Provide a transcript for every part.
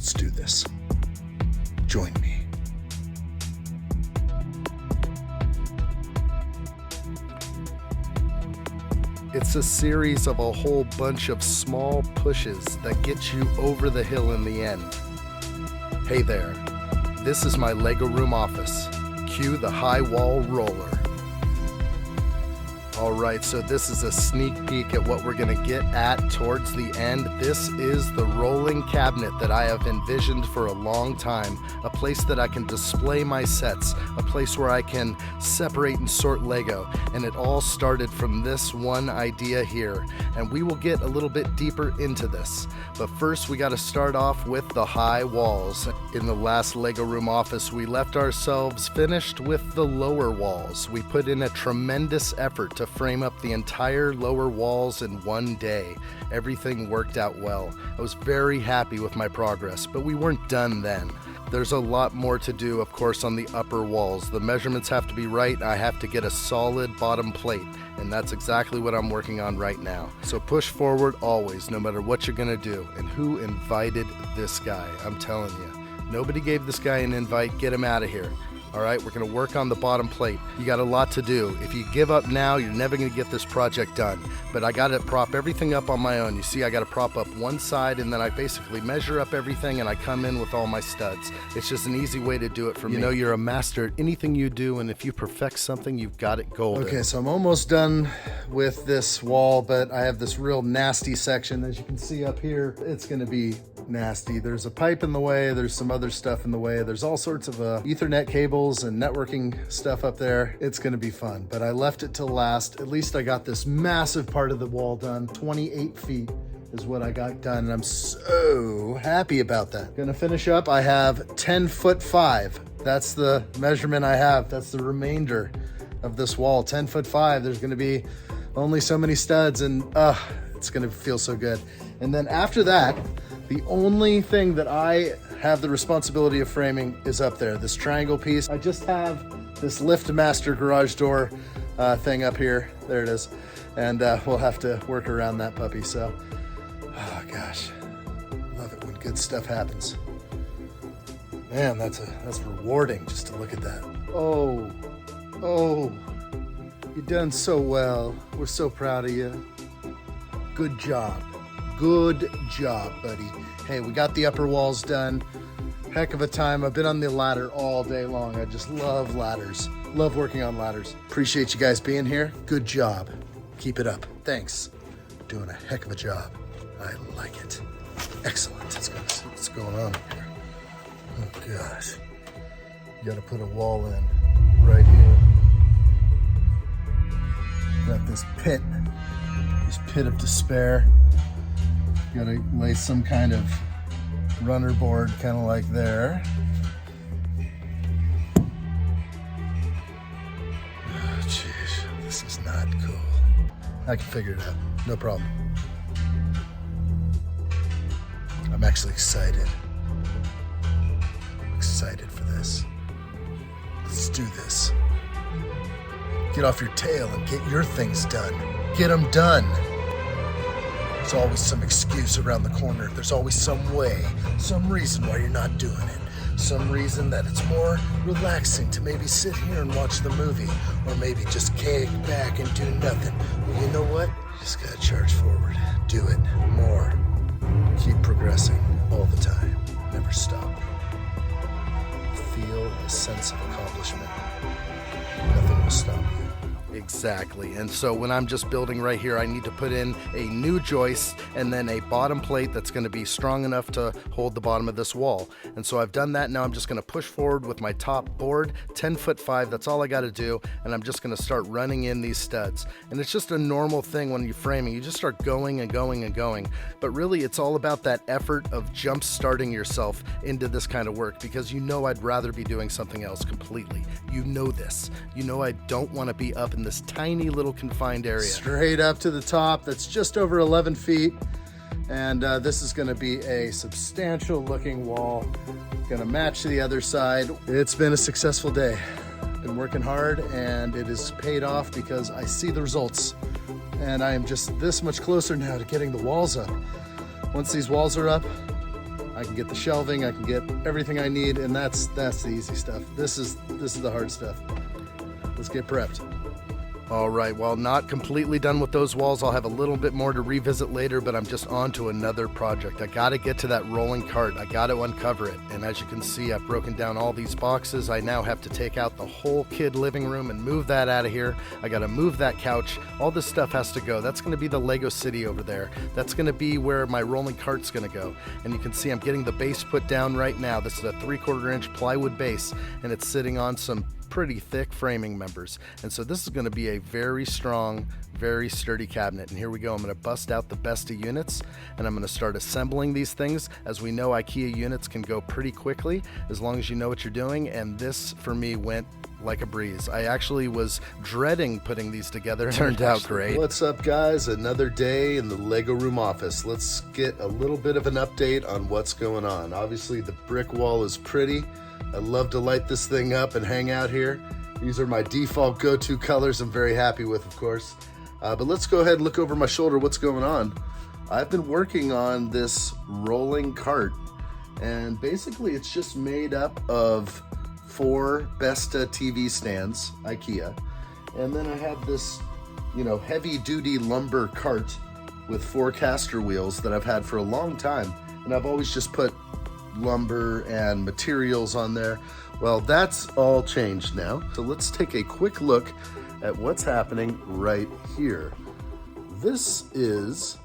Let's do this. Join me. It's a series of a whole bunch of small pushes that get you over the hill in the end. Hey there, this is my Lego room office. Cue the high wall roller. Alright, so this is a sneak peek at what we're going to get at towards the end. This is the rolling cabinet that I have envisioned for a long time. A place that I can display my sets, a place where I can separate and sort Lego. And it all started from this one idea here. And we will get a little bit deeper into this. But first we got to start off with the high walls. In the last Lego room office, we left ourselves finished with the lower walls. We put in a tremendous effort to frame up the entire lower walls in one day. Everything worked out well. I was very happy with my progress, but we weren't done then. There's a lot more to do, of course, on the upper walls. The measurements have to be right. I have to get a solid bottom plate, and that's exactly what I'm working on right now. So push forward always, no matter what you're gonna do. And who invited this guy? I'm telling you, nobody gave this guy an invite. Get him out of here. All right, we're gonna work on the bottom plate. You got a lot to do. If you give up now, you're never gonna get this project done. But I gotta prop everything up on my own. You see, I gotta prop up one side, and then I basically measure up everything, and I come in with all my studs. It's just an easy way to do it for me. You know, you're a master at anything you do, and if you perfect something, you've got it golden. Okay, so I'm almost done with this wall, but I have this real nasty section. As you can see up here, it's gonna be nasty. There's a pipe in the way, there's some other stuff in the way, there's all sorts of Ethernet cables and networking stuff up there. It's gonna be fun, but I left it till last. At least I got this massive part of the wall done. 28 feet is what I got done, and I'm so happy about that. Gonna finish up, I have 10'5". That's the measurement I have. That's the remainder of this wall, 10'5". There's gonna be only so many studs, and it's gonna feel so good. And then after that, the only thing that I have the responsibility of framing is up there, this triangle piece. I just have this LiftMaster garage door thing up here. There it is. And we'll have to work around that puppy. So, oh gosh, love it when good stuff happens. Man, that's rewarding just to look at that. Oh, you've done so well. We're so proud of you. Good job. Good job, buddy. Hey, we got the upper walls done. Heck of a time. I've been on the ladder all day long. I just love ladders. Love working on ladders. Appreciate you guys being here. Good job. Keep it up. Thanks. Doing a heck of a job. I like it. Excellent. Let's go see what's going on here. Oh gosh. You gotta put a wall in right here. Got this pit of despair. Gotta lay some kind of runner board, kind of like there. Oh, jeez, this is not cool. I can figure it out, no problem. I'm actually excited. I'm excited for this. Let's do this. Get off your tail and get your things done. Get them done. There's always some excuse around the corner. There's always some way, some reason why you're not doing it. Some reason that it's more relaxing to maybe sit here and watch the movie, or maybe just kick back and do nothing. Well, you know what? You just gotta charge forward. Do it more. Keep progressing all the time. Never stop. Feel a sense of accomplishment. Nothing will stop you. Exactly. And so when I'm just building right here, I need to put in a new joist and then a bottom plate that's going to be strong enough to hold the bottom of this wall. And so I've done that. Now I'm just going to push forward with my top board, 10'5". That's all I got to do. And I'm just going to start running in these studs. And it's just a normal thing when you're framing. You just start going and going and going. But really, it's all about that effort of jump starting yourself into this kind of work, because you know I'd rather be doing something else completely. You know this. You know I don't want to be up in this tiny little confined area. Straight up to the top. That's just over 11 feet. And this is going to be a substantial looking wall. Going to match the other side. It's been a successful day. Been working hard, and it has paid off because I see the results. And I am just this much closer now to getting the walls up. Once these walls are up, I can get the shelving, I can get everything I need, and that's the easy stuff. This is the hard stuff. Let's get prepped. All right, while not completely done with those walls, I'll have a little bit more to revisit later, but I'm just on to another project. I gotta get to that rolling cart. I gotta uncover it. And as you can see, I've broken down all these boxes. I now have to take out the whole kid living room and move that out of here. I gotta move that couch. All this stuff has to go. That's gonna be the Lego City over there. That's gonna be where my rolling cart's gonna go. And you can see I'm getting the base put down right now. This is a 3/4 inch plywood base, and it's sitting on some pretty thick framing members, and so this is going to be a very strong, very sturdy cabinet. And here we go. I'm going to bust out the best of units, and I'm going to start assembling these things. As we know, IKEA units can go pretty quickly as long as you know what you're doing, and this for me went like a breeze. I actually was dreading putting these together. It turned out great. What's up, guys? Another day in the Lego Room office. Let's get a little bit of an update on what's going on. Obviously the brick wall is pretty. I love to light this thing up and hang out here. These are my default go-to colors I'm very happy with, of course. But let's go ahead and look over my shoulder what's going on. I've been working on this rolling cart, and basically it's just made up of 4 Besta TV stands, IKEA. And then I have this, heavy-duty lumber cart with 4 caster wheels that I've had for a long time. And I've always just put lumber and materials on there. Well, that's all changed now. So let's take a quick look at what's happening right here. This is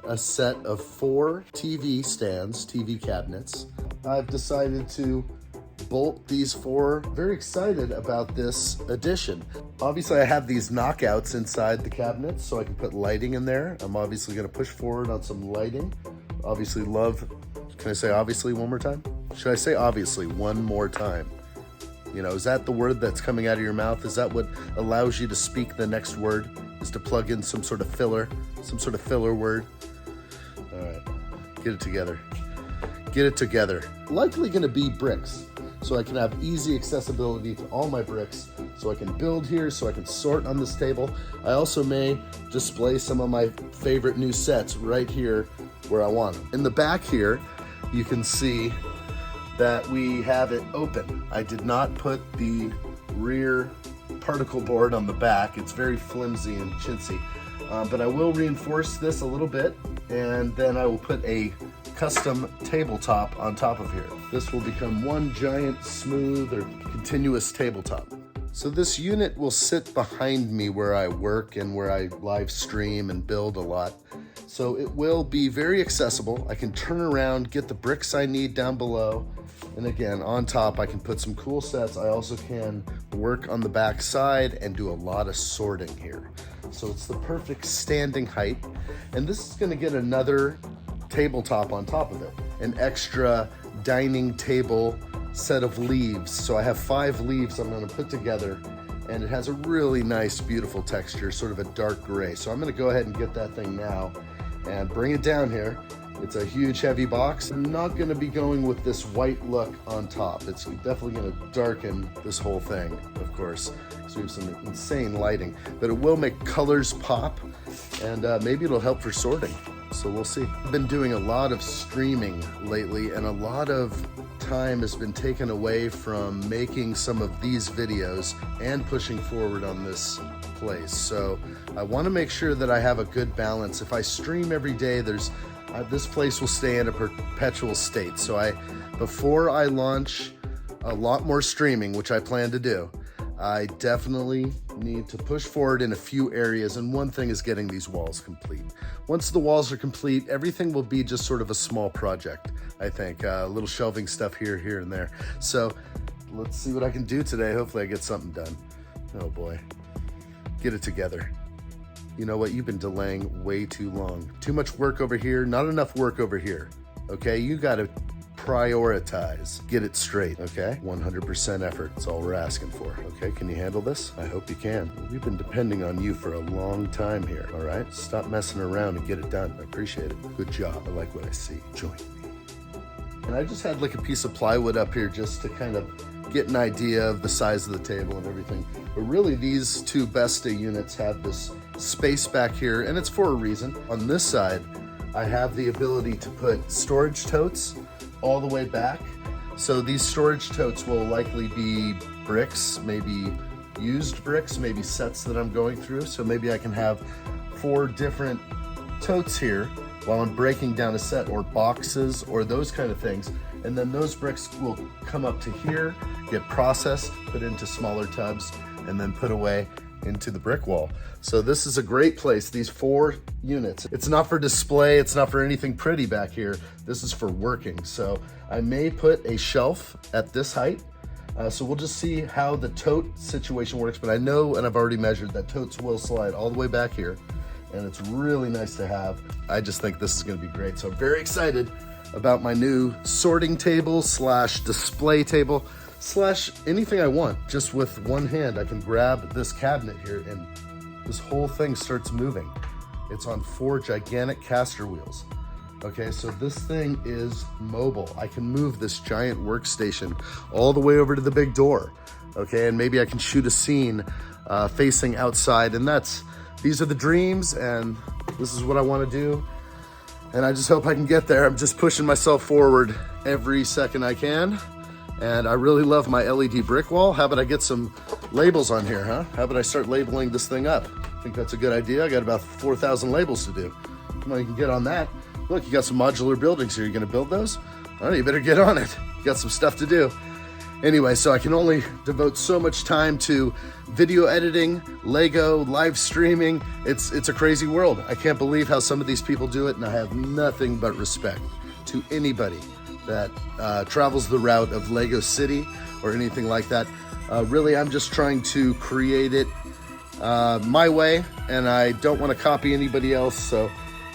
a set of 4 TV stands, TV cabinets. I've decided to bolt these 4. Very excited about this addition. Obviously I have these knockouts inside the cabinets so I can put lighting in there. I'm obviously going to push forward on some lighting. Obviously love. Can I say obviously one more time? Should I say obviously one more time? Is that the word that's coming out of your mouth? Is that what allows you to speak the next word? Is to plug in some sort of filler word? All right, get it together. Get it together. Likely gonna be bricks, so I can have easy accessibility to all my bricks, so I can build here, so I can sort on this table. I also may display some of my favorite new sets right here where I want them. In the back here, you can see that we have it open. I did not put the rear particle board on the back. It's very flimsy and chintzy, but I will reinforce this a little bit, and then I will put a custom tabletop on top of here. This will become one giant smooth or continuous tabletop. So this unit will sit behind me where I work and where I live stream and build a lot. So it will be very accessible. I can turn around, get the bricks I need down below. And again, on top, I can put some cool sets. I also can work on the back side and do a lot of sorting here. So it's the perfect standing height. And this is gonna get another tabletop on top of it. An extra dining table set of leaves. So I have 5 leaves I'm gonna put together, and it has a really nice, beautiful texture, sort of a dark gray. So I'm gonna go ahead and get that thing now and bring it down here. It's a huge, heavy box. I'm not gonna be going with this white look on top. It's definitely gonna darken this whole thing, of course. So we have some insane lighting, but it will make colors pop, and maybe it'll help for sorting. So we'll see. I've been doing a lot of streaming lately, and a lot of time has been taken away from making some of these videos and pushing forward on this place. So I want to make sure that I have a good balance. If I stream every day, this place will stay in a perpetual state. So before I launch a lot more streaming, which I plan to do, I definitely need to push forward in a few areas, and one thing is getting these walls complete. Once the walls are complete, everything will be just sort of a small project, I think. Little shelving stuff here, and there. So let's see what I can do today. Hopefully I get something done. Oh boy, get it together. You know what, you've been delaying way too long. Too much work over here, not enough work over here. Okay, you gotta prioritize. Get it straight, okay? 100% effort, that's all we're asking for, okay? Can you handle this? I hope you can. We've been depending on you for a long time here, all right? Stop messing around and get it done. I appreciate it. Good job. I like what I see. Join me. And I just had like a piece of plywood up here just to kind of get an idea of the size of the table and everything. But really, these 2 Besta units have this space back here, and it's for a reason. On this side, I have the ability to put storage totes all the way back. So these storage totes will likely be bricks, maybe used bricks, maybe sets that I'm going through. So maybe I can have 4 different totes here while I'm breaking down a set, or boxes or those kind of things. And then those bricks will come up to here, get processed, put into smaller tubs, and then put away into the brick wall. So this is a great place, these 4 units. It's not for display, it's not for anything pretty back here. This is for working. So I may put a shelf at this height. So we'll just see how the tote situation works, but I know, and I've already measured, that totes will slide all the way back here, and it's really nice to have. I just think this is gonna be great. So I'm very excited about my new sorting table slash display table slash anything I want. Just with one hand, I can grab this cabinet here and this whole thing starts moving. It's on 4 gigantic caster wheels. Okay, so this thing is mobile. I can move this giant workstation all the way over to the big door. Okay, and maybe I can shoot a scene facing outside, and these are the dreams, and this is what I want to do. And I just hope I can get there. I'm just pushing myself forward every second I can. And I really love my LED brick wall. How about I get some labels on here, huh? How about I start labeling this thing up? I think that's a good idea. I got about 4,000 labels to do. Come on, you can get on that. Look, you got some modular buildings here. You gonna build those? All right, you better get on it. You got some stuff to do. Anyway, so I can only devote so much time to video editing, Lego, live streaming. It's a crazy world. I can't believe how some of these people do it, and I have nothing but respect to anybody that travels the route of Lego City or anything like that. Really, I'm just trying to create it my way, and I don't want to copy anybody else, so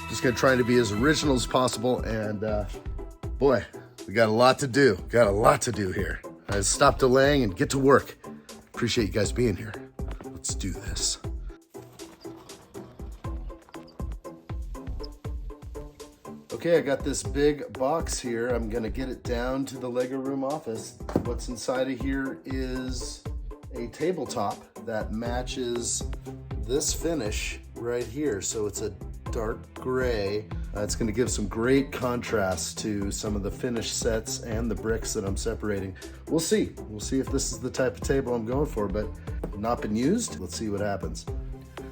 just gonna try to be as original as possible. And boy, we got a lot to do. Got a lot to do here. Stop delaying and get to work. Appreciate you guys being here. Let's do this. Okay, I got this big box here. I'm gonna get it down to the Lego room office. What's inside of here is a tabletop that matches this finish right here. So it's a dark gray. It's gonna give some great contrast to some of the finished sets and the bricks that I'm separating. We'll see. We'll see if this is the type of table I'm going for, but not been used. Let's see what happens.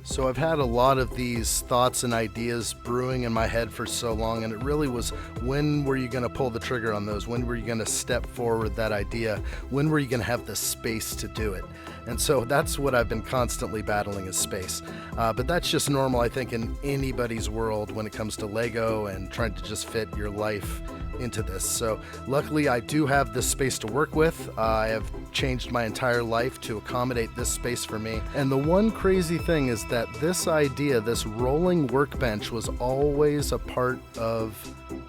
So I've had a lot of these thoughts and ideas brewing in my head for so long, and it really was, when were you gonna pull the trigger on those? When were you gonna step forward that idea? When were you gonna have the space to do it? And so that's what I've been constantly battling, is space. But that's just normal, I think, in anybody's world when it comes to Lego and trying to just fit your life into this. So luckily I do have this space to work with. I have changed my entire life to accommodate this space for me. And the one crazy thing is that this idea, this rolling workbench, was always a part of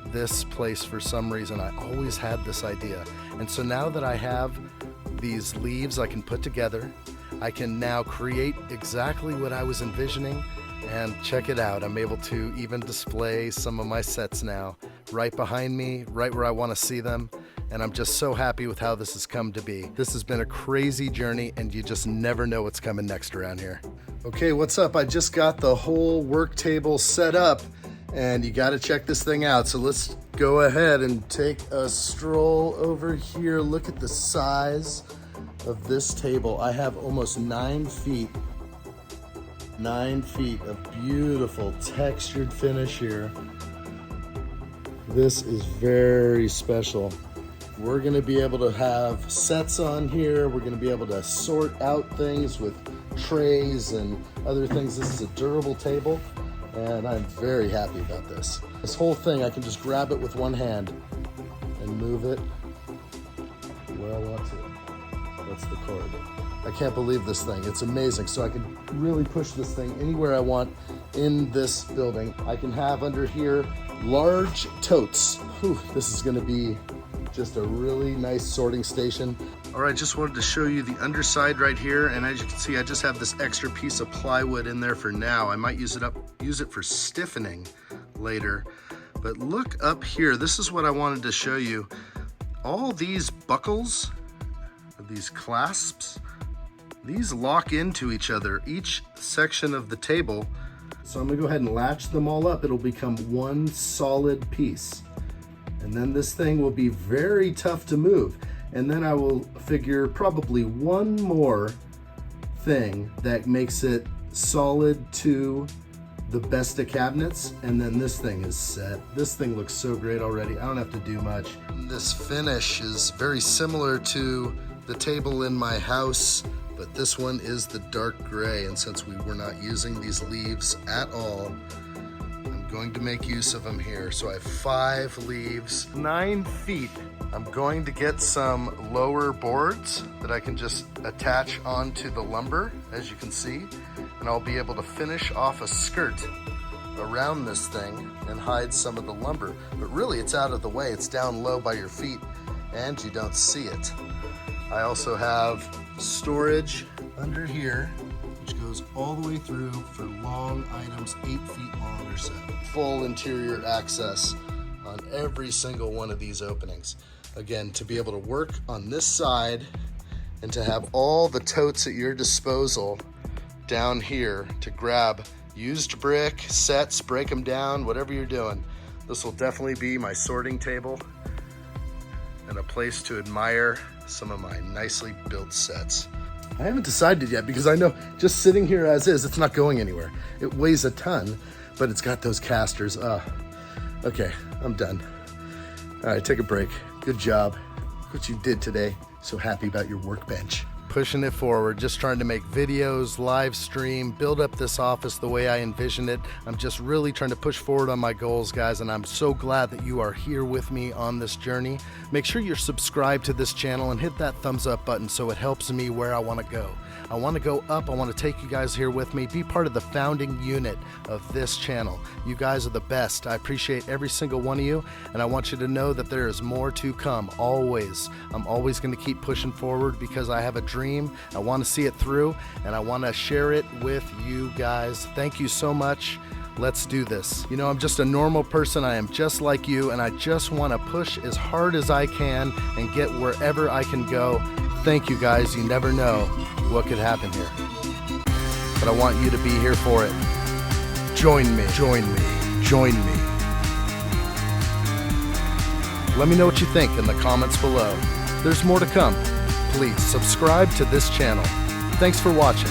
this place for some reason. I always had this idea. And so now that I have these leaves I can put together, I can now create exactly what I was envisioning. And check it out, I'm able to even display some of my sets now right behind me, right where I want to see them. And I'm just so happy with how this has come to be. This has been a crazy journey, and you just never know what's coming next around here. Okay, what's up? I just got the whole work table set up, and you got to check this thing out. So let's go ahead and take a stroll over here. Look at the size of this table. I have almost 9 feet of beautiful textured finish here. This is very special. We're gonna be able to have sets on here. We're gonna be able to sort out things with trays and other things. This is a durable table, and I'm very happy about this. This whole thing, I can just grab it with one hand and move it where I want to. That's the cord. I can't believe this thing. It's amazing. So I can really push this thing anywhere I want in this building. I can have under here large totes. Whew, this is gonna be just a really nice sorting station. All right, just wanted to show you the underside right here. And as you can see, I just have this extra piece of plywood in there for now. I might use it for stiffening later. But look up here. This is what I wanted to show you. All these buckles, these clasps, these lock into each other, each section of the table. So I'm gonna go ahead and latch them all up. It'll become one solid piece. And then this thing will be very tough to move. And then I will figure probably one more thing that makes it solid to the best of cabinets, and then this thing is set. This thing looks so great already. I don't have to do much. This finish is very similar to the table in my house, but this one is the dark gray, and since we were not using these leaves at all, I'm going to make use of them here. So I have 5 leaves, 9 feet. I'm going to get some lower boards that I can just attach onto the lumber, as you can see, and I'll be able to finish off a skirt around this thing and hide some of the lumber. But really, it's out of the way. It's down low by your feet and you don't see it. I also have storage under here, which goes all the way through for long items, 8 feet long or so. Full interior access on every single one of these openings. Again, to be able to work on this side and to have all the totes at your disposal down here to grab used brick, sets, break them down, whatever you're doing. This will definitely be my sorting table and a place to admire some of my nicely built sets. I haven't decided yet because I know just sitting here as is, it's not going anywhere. It weighs a ton, but it's got those casters. Okay, I'm done. All right, take a break. Good job. Look what you did today. So happy about your workbench. Pushing it forward, just trying to make videos, live stream, build up this office the way I envision it. I'm just really trying to push forward on my goals, guys, and I'm so glad that you are here with me on this journey. Make sure you're subscribed to this channel and hit that thumbs up button so it helps me where I want to go. I want to go up. I want to take you guys here with me. Be part of the founding unit of this channel. You guys are the best. I appreciate every single one of you, and I want you to know that there is more to come, always. I'm always going to keep pushing forward because I have a dream. I want to see it through, and I want to share it with you guys. Thank you so much. Let's do this. You know, I'm just a normal person. I am just like you, and I just want to push as hard as I can and get wherever I can go. Thank you, guys. You never know what could happen here. But I want you to be here for it. Join me, join me, join me. Let me know what you think in the comments below. There's more to come. Please subscribe to this channel. Thanks for watching.